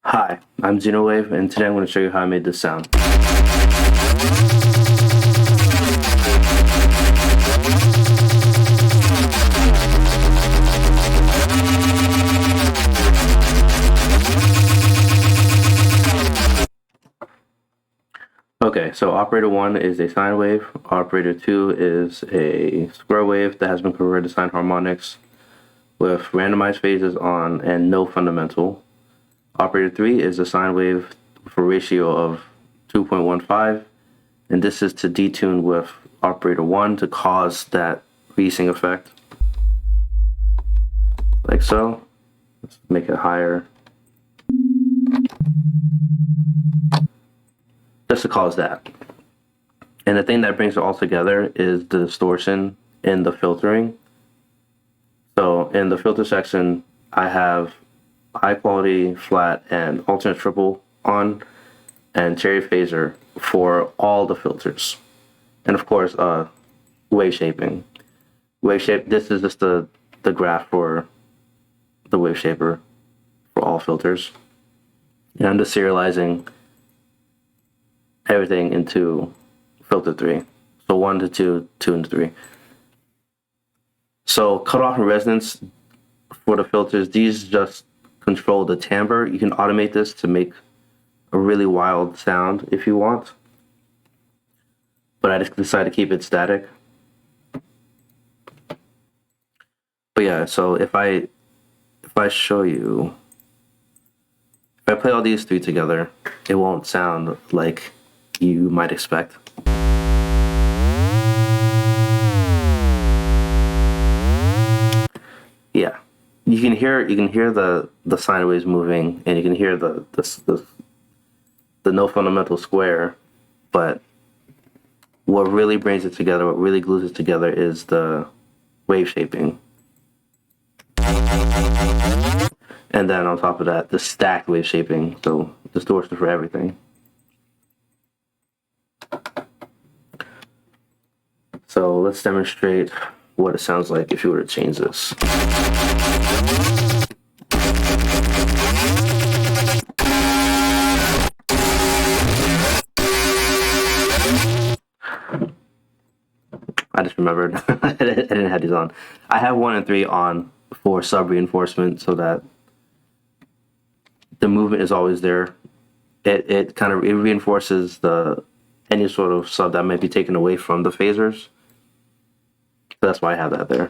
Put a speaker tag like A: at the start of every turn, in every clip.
A: Hi, I'm Xenowave, and today I'm going to show you how I made this sound. Okay, so operator 1 is a sine wave, operator 2 is a square wave that has been converted to sine harmonics with randomized phases on and no fundamental. Operator 3 is a sine wave with a ratio of 2.15, and this is to detune with operator 1 to cause that Reesing effect, like so. Let's make it higher, just to cause that. And the thing that brings it all together is the distortion in the filtering. So in the filter section, I have high quality, flat, and alternate triple on, and cherry phaser for all the filters. And of course, wave shaping. Wave shape, this is just the graph for the wave shaper for all filters. And I'm just serializing everything into filter 3. So 1 to 2, 2 and 3. So cutoff and resonance for the filters, these just control the timbre. You can automate this to make a really wild sound if you want, but I just decided to keep it static. But yeah, so if I show you, if I play all these three together, it won't sound like you might expect. Yeah, you can hear the sine waves moving, and you can hear the no fundamental square, but what really brings it together, what really glues it together, is the wave shaping. And then on top of that, the stacked wave shaping, so distortion for everything. So let's demonstrate what it sounds like if you were to change this. I just remembered I didn't have these on. I have 1 and 3 on for sub reinforcement so that the movement is always there. It kind of reinforces any sort of sub that might be taken away from the phasers. So that's why I have that there.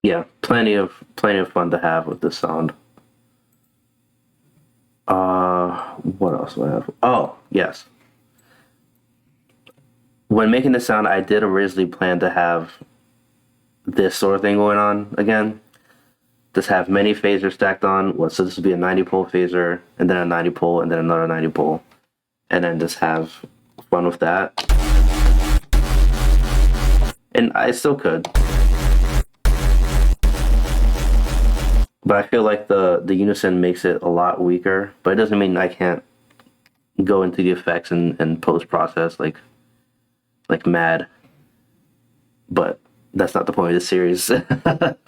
A: Yeah, plenty of fun to have with this sound. What else do I have? Oh, yes. When making this sound, I did originally plan to have this sort of thing going on again. Just have many phasers stacked on. So this would be a 90 pole phaser, and then a 90 pole, and then another 90 pole, and then just have fun with that. And I still could. But I feel like the Unison makes it a lot weaker, but it doesn't mean I can't go into the effects and post-process like mad. But that's not the point of this series. But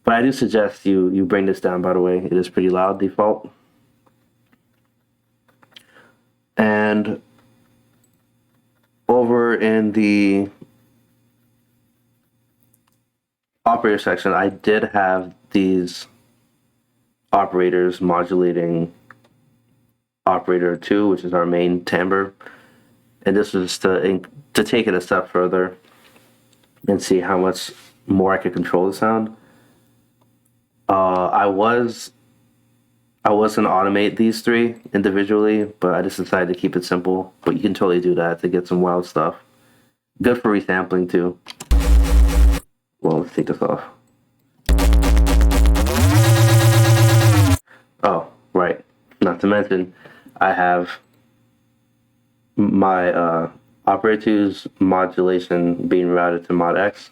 A: I do suggest you bring this down, by the way. It is pretty loud default. And over in the operator section, I did have these operators modulating operator 2, which is our main timbre, and this was to take it a step further and see how much more I could control the sound. I was gonna automate these 3 individually, but I just decided to keep it simple. But you can totally do that to get some wild stuff. Good for resampling too. Well, let's take this off. Oh, right. Not to mention, I have my operator 2's modulation being routed to mod X,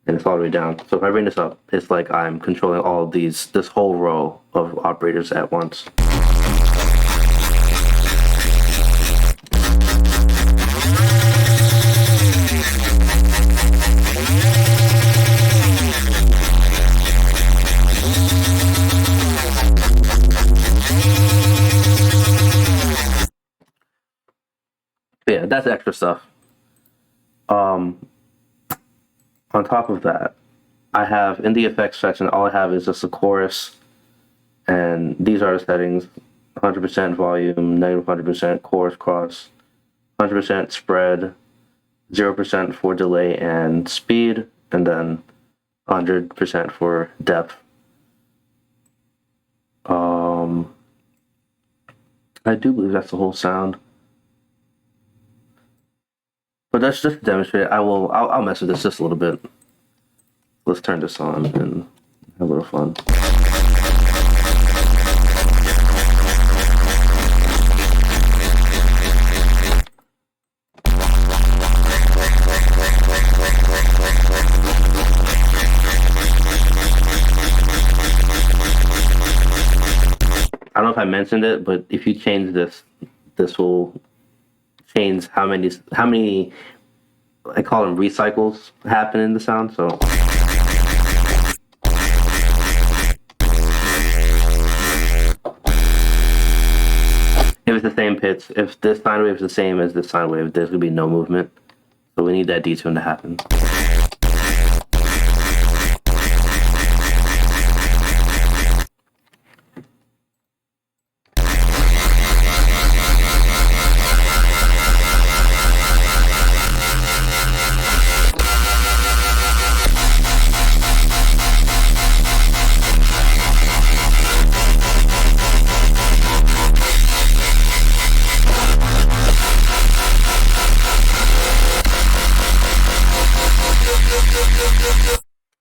A: and it's all the way down. So if I bring this up, it's like I'm controlling all of this whole row of operators at once. But yeah, that's extra stuff. On top of that, I have in the effects section, all I have is just a chorus, and these are the settings: 100% volume, negative 100% chorus cross, 100% spread, 0% for delay and speed, and then 100% for depth. I do believe that's the whole sound. But that's just to demonstrate. I'll mess with this just a little bit. Let's turn this on and have a little fun. I don't know if I mentioned it, but if you change this, this will change how many I call them recycles happen in the sound. So if it's the same pitch, if this sine wave is the same as this sine wave, there's gonna be no movement. So we need that detune to happen.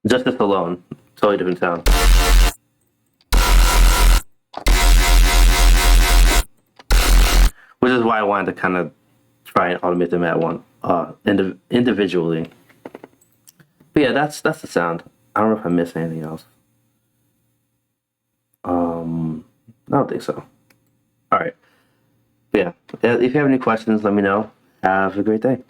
A: Just this alone, totally different sound. Which is why I wanted to kind of try and automate them at one, individually. But yeah, that's the sound. I don't know if I missed anything else. I don't think so. All right. But yeah, if you have any questions, let me know. Have a great day.